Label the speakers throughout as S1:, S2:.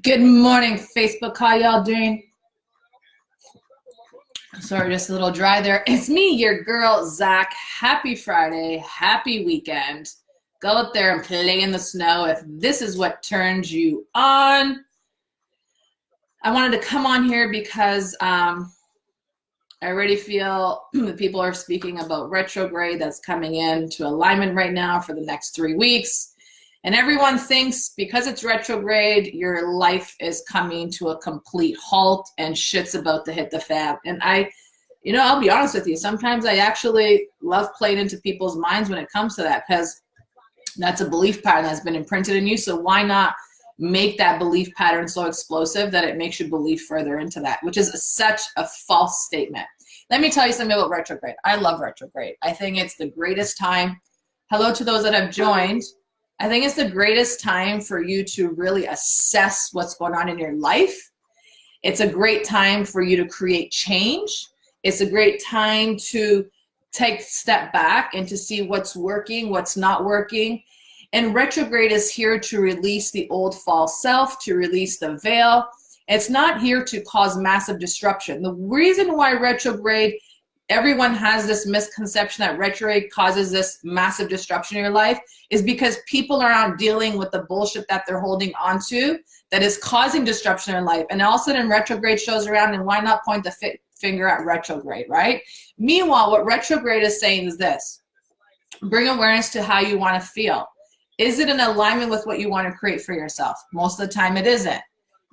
S1: Good morning, Facebook. How y'all doing? Sorry, just a little dry there. It's me, your girl, Zach. Happy Friday. Happy weekend. Go out there and play in the snow if this is what turns you on. I wanted to come on here because I already feel that people are speaking about retrograde that's coming into alignment right now for the next 3 weeks. And everyone thinks because it's retrograde, your life is coming to a complete halt and shit's about to hit the fan. And I'll be honest with you, sometimes I actually love playing into people's minds when it comes to that, because that's a belief pattern that's been imprinted in you. So why not make that belief pattern so explosive that it makes you believe further into that, which is such a false statement. Let me tell you something about retrograde. I love retrograde. I think it's the greatest time. Hello to those that have joined. I think it's the greatest time for you to really assess what's going on in your life. It's a great time for you to create change. It's a great time to take a step back and to see what's working, what's not working. And retrograde is here to release the old false self, to release the veil. It's not here to cause massive disruption. The reason why retrograde, everyone has this misconception that retrograde causes this massive disruption in your life, is because people are out dealing with the bullshit that they're holding onto that is causing disruption in life. And all of a sudden retrograde shows around, and why not point the finger at retrograde, right? Meanwhile, what retrograde is saying is this: bring awareness to how you want to feel. Is it in alignment with what you want to create for yourself? Most of the time it isn't.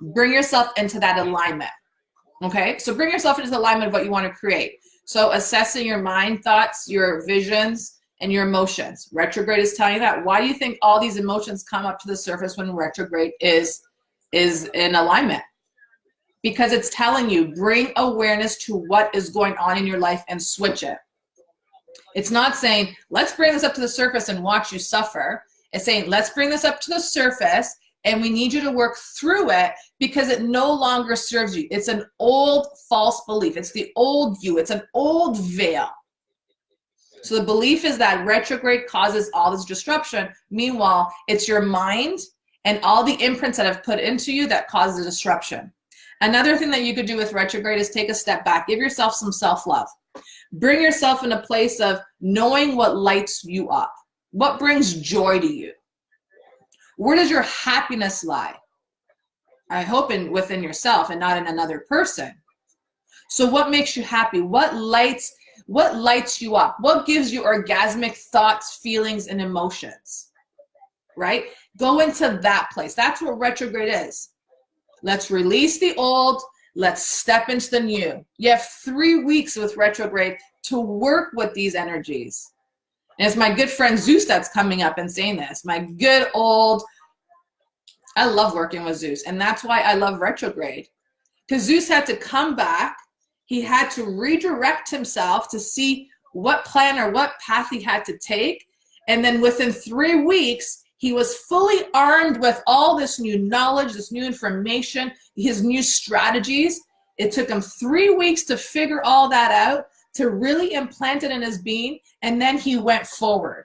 S1: Bring yourself into that alignment, okay? So bring yourself into the alignment of what you want to create. So assessing your mind, thoughts, your visions, and your emotions. Retrograde is telling you that. Why do you think all these emotions come up to the surface when retrograde is in alignment? Because it's telling you, bring awareness to what is going on in your life and switch it. It's not saying, let's bring this up to the surface and watch you suffer. It's saying, let's bring this up to the surface and we need you to work through it because it no longer serves you. It's an old false belief. It's the old you. It's an old veil. So the belief is that retrograde causes all this disruption. Meanwhile, it's your mind and all the imprints that have put into you that cause the disruption. Another thing that you could do with retrograde is take a step back. Give yourself some self-love. Bring yourself in a place of knowing what lights you up. What brings joy to you? Where does your happiness lie? I hope within yourself and not in another person. So what makes you happy? What lights you up? What gives you orgasmic thoughts, feelings, and emotions? Right? Go into that place. That's what retrograde is. Let's release the old. Let's step into the new. You have 3 weeks with retrograde to work with these energies. And it's my good friend Zeus that's coming up and saying this. My good old, I love working with Zeus. And that's why I love retrograde. Because Zeus had to come back. He had to redirect himself to see what plan or what path he had to take. And then within 3 weeks, he was fully armed with all this new knowledge, this new information, his new strategies. It took him 3 weeks to figure all that out, to really implant it in his being, and then he went forward.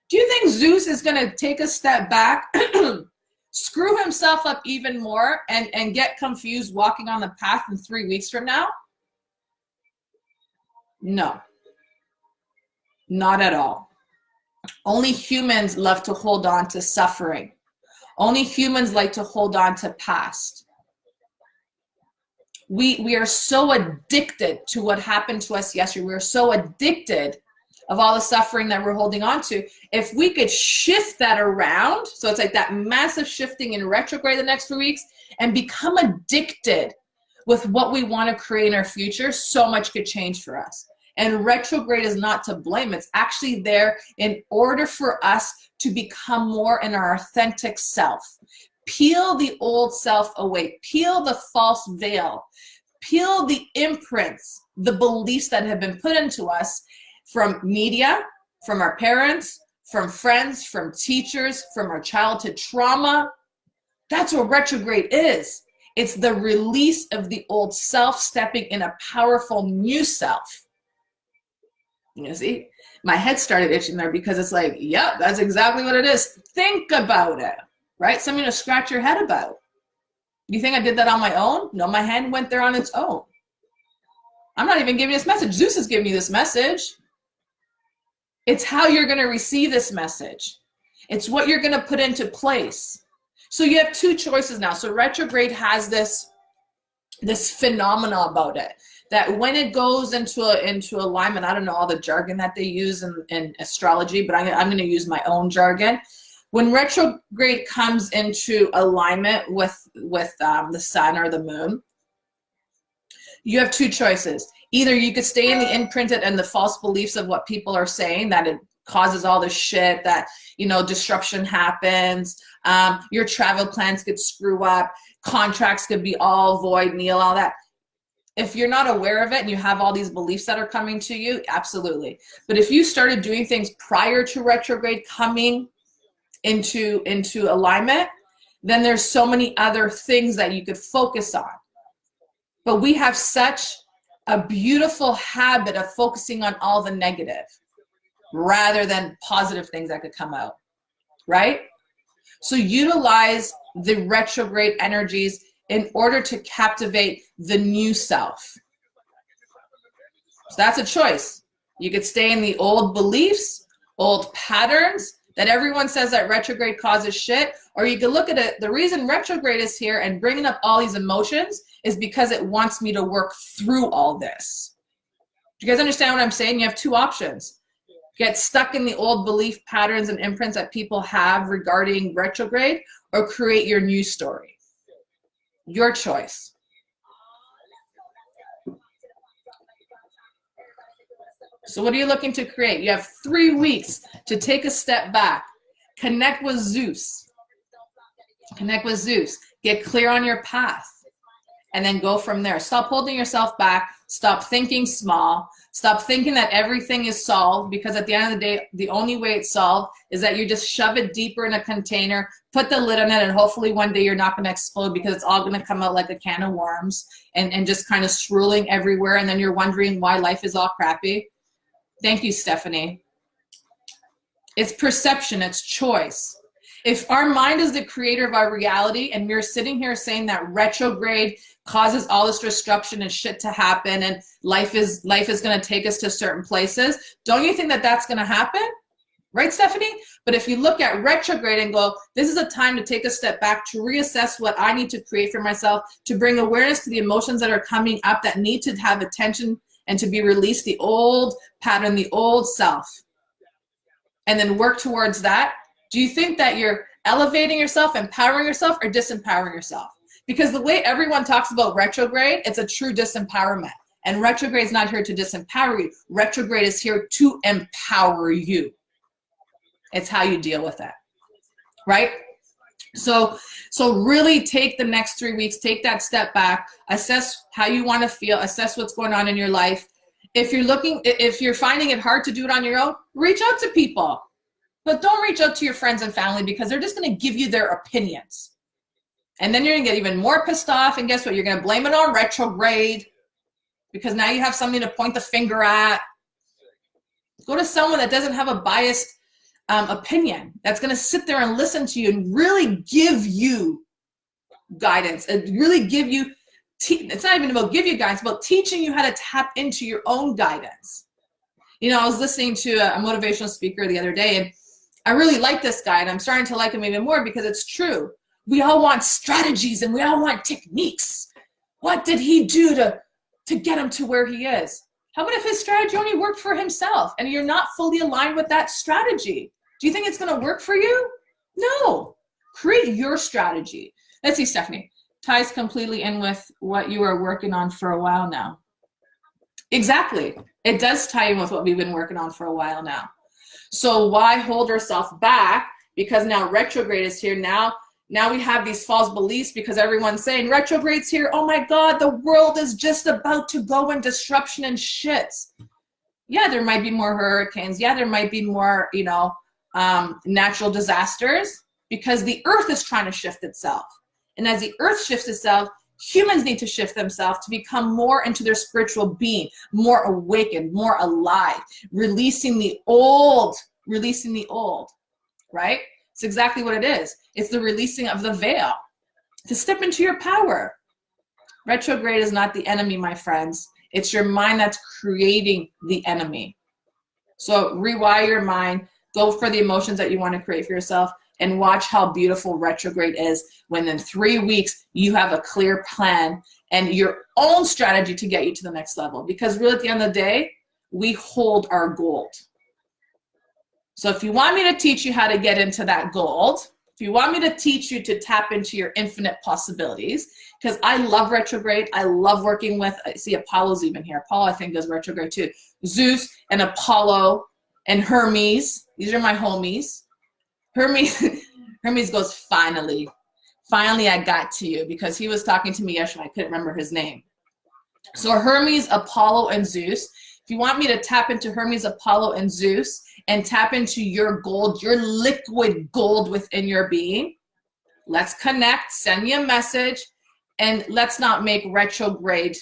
S1: Do you think Zeus is going to take a step back, screw himself up even more, and get confused walking on the path in 3 weeks from now? No, not at all. Only humans love to hold on to suffering. Only humans like to hold on to past. We are so addicted to what happened to us yesterday. We're so addicted of all the suffering that we're holding on to. If we could shift that around, so it's like that massive shifting in retrograde the next 3 weeks, and become addicted with what we want to create in our future, so much could change for us. And retrograde is not to blame. It's actually there in order for us to become more in our authentic self. Peel the old self away. Peel the false veil. Peel the imprints, the beliefs that have been put into us from media, from our parents, from friends, from teachers, from our childhood trauma. That's what retrograde is. It's the release of the old self, stepping in a powerful new self. You see, my head started itching there because it's like, yep, that's exactly what it is. Think about it, right? Something to scratch your head about. You think I did that on my own? No, my hand went there on its own. I'm not even giving you this message. Zeus is giving you this message. It's how you're going to receive this message. It's what you're going to put into place. So you have two choices now. So retrograde has this phenomena about it, that when it goes into alignment, I don't know all the jargon that they use in astrology, but I'm going to use my own jargon. When retrograde comes into alignment with the sun or the moon, you have two choices. Either you could stay in the imprinted and the false beliefs of what people are saying, that it causes all this shit, that, disruption happens, your travel plans could screw up, contracts could be all void, nil, all that. If you're not aware of it and you have all these beliefs that are coming to you, absolutely. But if you started doing things prior to retrograde coming into alignment, then there's so many other things that you could focus on. But we have such a beautiful habit of focusing on all the negative rather than positive things that could come out, right? So utilize the retrograde energies in order to captivate the new self. So that's a choice. You could stay in the old beliefs, old patterns that everyone says that retrograde causes shit, or you could look at it. The reason retrograde is here and bringing up all these emotions is because it wants me to work through all this. Do you guys understand what I'm saying? You have two options. Get stuck in the old belief patterns and imprints that people have regarding retrograde, or create your new story. Your choice. So what are you looking to create? You have 3 weeks to take a step back. Connect with Zeus. Connect with Zeus. Get clear on your path. And then go from there. Stop holding yourself back. Stop thinking small. Stop thinking that everything is solved, because at the end of the day, the only way it's solved is that you just shove it deeper in a container, put the lid on it, and hopefully one day you're not going to explode, because it's all going to come out like a can of worms and just kind of swirling everywhere. And then you're wondering why life is all crappy. Thank you, Stephanie. It's perception. It's choice. If our mind is the creator of our reality, and we're sitting here saying that retrograde causes all this disruption and shit to happen, and life is going to take us to certain places, don't you think that that's going to happen? Right, Stephanie? But if you look at retrograde and go, this is a time to take a step back, to reassess what I need to create for myself, to bring awareness to the emotions that are coming up that need to have attention and to be released, the old pattern, the old self, and then work towards that. Do you think that you're elevating yourself, empowering yourself, or disempowering yourself? Because the way everyone talks about retrograde, it's a true disempowerment. And retrograde is not here to disempower you. Retrograde is here to empower you. It's how you deal with it, right? So really take the next 3 weeks, take that step back, assess how you want to feel, assess what's going on in your life. If you're finding it hard to do it on your own, reach out to people. But don't reach out to your friends and family, because they're just going to give you their opinions. And then you're going to get even more pissed off. And guess what? You're going to blame it on retrograde, because now you have something to point the finger at. Go to someone that doesn't have a biased opinion, that's going to sit there and listen to you and really give you guidance and really give you, it's not even about give you guidance, but teaching you how to tap into your own guidance. I was listening to a motivational speaker the other day, and I really like this guy, and I'm starting to like him even more, because it's true. We all want strategies and we all want techniques. What did he do to get him to where he is? How about if his strategy only worked for himself and you're not fully aligned with that strategy? Do you think it's going to work for you? No. Create your strategy. Let's see, Stephanie. Ties completely in with what you are working on for a while now. Exactly. It does tie in with what we've been working on for a while now. So why hold ourselves back? Because now retrograde is here. Now we have these false beliefs, because everyone's saying retrograde's here. Oh my God, the world is just about to go in disruption and shit. Yeah, there might be more hurricanes. Yeah, there might be more, natural disasters, because the earth is trying to shift itself. And as the earth shifts itself, humans need to shift themselves to become more into their spiritual being, more awakened, more alive, releasing the old, right? It's exactly what it is. It's the releasing of the veil. to step into your power. Retrograde is not the enemy, my friends. It's your mind that's creating the enemy. So rewire your mind, go for the emotions that you want to create for yourself, and watch how beautiful retrograde is when in 3 weeks you have a clear plan and your own strategy to get you to the next level. Because really at the end of the day, we hold our gold. So if you want me to teach you how to get into that gold, if you want me to teach you to tap into your infinite possibilities, because I love retrograde, I love working with, I see Apollo's even here. Apollo, I think, does retrograde too. Zeus and Apollo and Hermes, these are my homies. Hermes goes, finally I got to you, because he was talking to me yesterday. I couldn't remember his name. So Hermes, Apollo, and Zeus. If you want me to tap into Hermes, Apollo, and Zeus and tap into your gold, your liquid gold within your being, let's connect, send me a message, and let's not make retrograde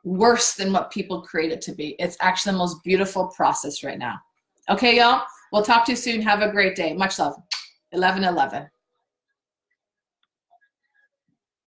S1: worse than what people create it to be. It's actually the most beautiful process right now. Okay, y'all? We'll talk to you soon. Have a great day. Much love. 11/11.